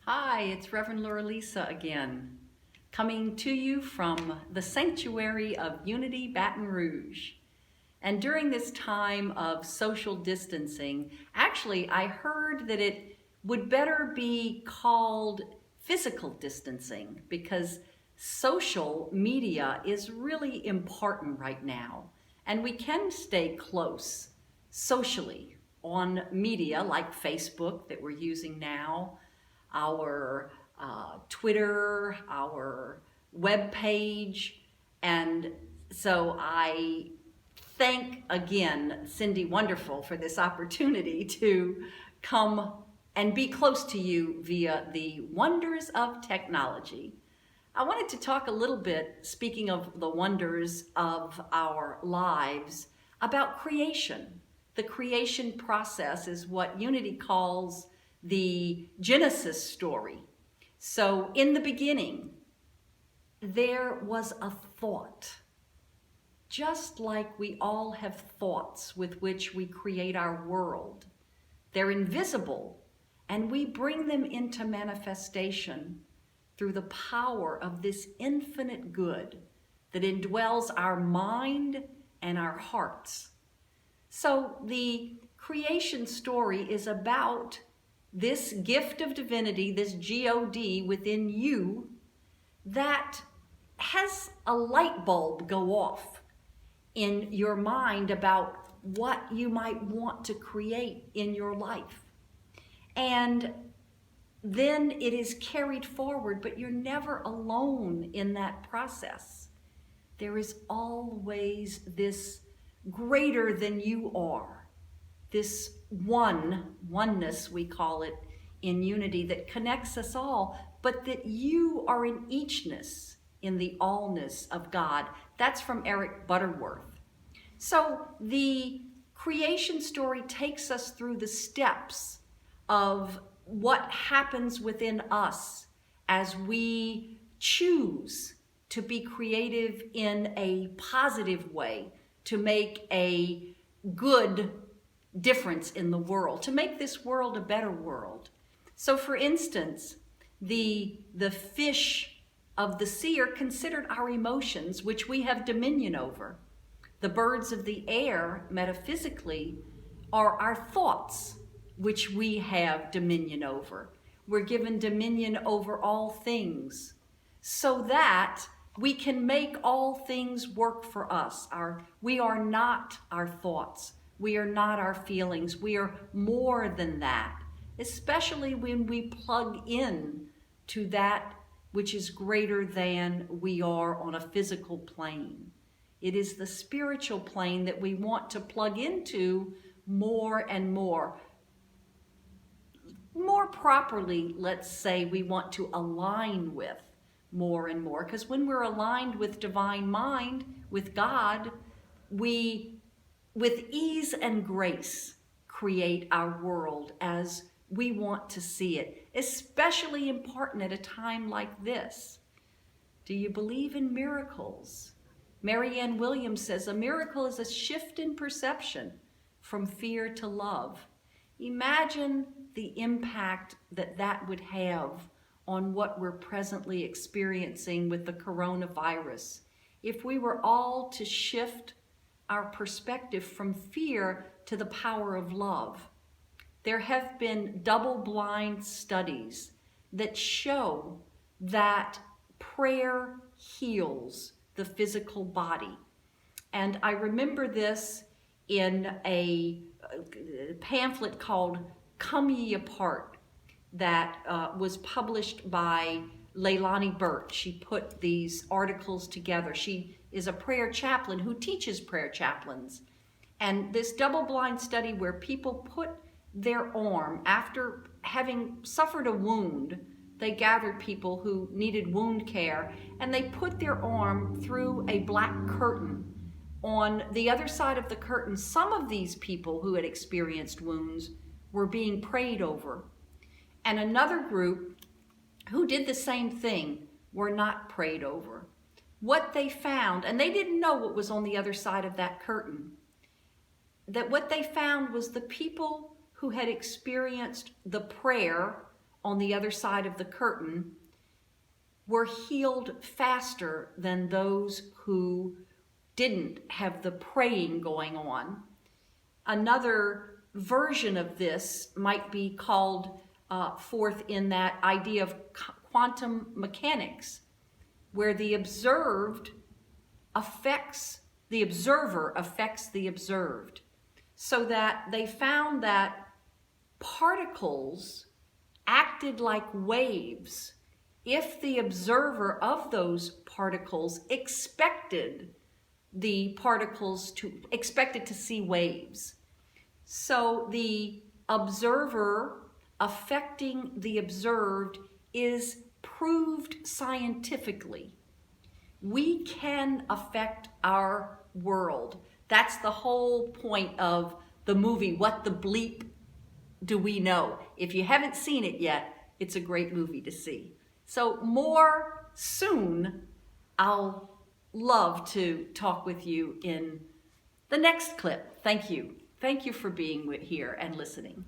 Hi, it's Reverend Laura Lisa again, coming to you from the Sanctuary of Unity, Baton Rouge. And during this time of social distancing, actually, I heard that it would better be called physical distancing because social media is really important right now. And we can stay close socially on media like Facebook that we're using now, our Twitter, our web page. And so I thank again Cindy Wonderful for this opportunity to come and be close to you via the wonders of technology. I wanted to talk a little bit, speaking of the wonders of our lives, about creation. The creation process is what Unity calls the Genesis story. So in the beginning, there was a thought. Just like we all have thoughts with which we create our world. They're invisible, and we bring them into manifestation through the power of this infinite good that indwells our mind and our hearts. So the creation story is about this gift of divinity, this God within you, that has a light bulb go off in your mind about what you might want to create in your life. And then it is carried forward, but you're never alone in that process. There is always this greater than you are, this oneness, we call it in Unity, that connects us all, but that you are in eachness, in the allness of God. That's from Eric Butterworth. So the creation story takes us through the steps of what happens within us as we choose to be creative in a positive way, to make a good difference in the world, to make this world a better world. So for instance, the fish of the sea are considered our emotions, which we have dominion over. The birds of the air, metaphysically, are our thoughts, which we have dominion over. We're given dominion over all things so that we can make all things work for us. We are not our thoughts. We are not our feelings. We are more than that, especially when we plug in to that which is greater than we are on a physical plane. It is the spiritual plane that we want to plug into more and more. More properly, let's say we want to align with more and more, because when we're aligned with divine mind, with God, we, with ease and grace, create our world as we want to see it, especially important at a time like this. Do you believe in miracles? Marianne Williams says, a miracle is a shift in perception from fear to love. Imagine the impact that that would have on what we're presently experiencing with the coronavirus. If we were all to shift our perspective from fear to the power of love. There have been double-blind studies that show that prayer heals the physical body. And I remember this in a pamphlet called Come Ye Apart that was published by Leilani Burt. She put these articles together. She is a prayer chaplain who teaches prayer chaplains. And this double-blind study where people put their arm, after having suffered a wound, they gathered people who needed wound care, and they put their arm through a black curtain. On the other side of the curtain, some of these people who had experienced wounds were being prayed over. And another group who did the same thing were not prayed over. What they found, and they didn't know what was on the other side of that curtain, that what they found was the people who had experienced the prayer on the other side of the curtain were healed faster than those who didn't have the praying going on. Another version of this might be called forth in that idea of quantum mechanics, where the observer affects the observed, so that they found that particles acted like waves if the observer of those particles expected to see waves. So the observer affecting the observed is proved scientifically. We can affect our world. That's the whole point of the movie, What the Bleep Do We Know? If you haven't seen it yet, it's a great movie to see. So more soon. I'll love to talk with you in the next clip. Thank you. Thank you for being here and listening.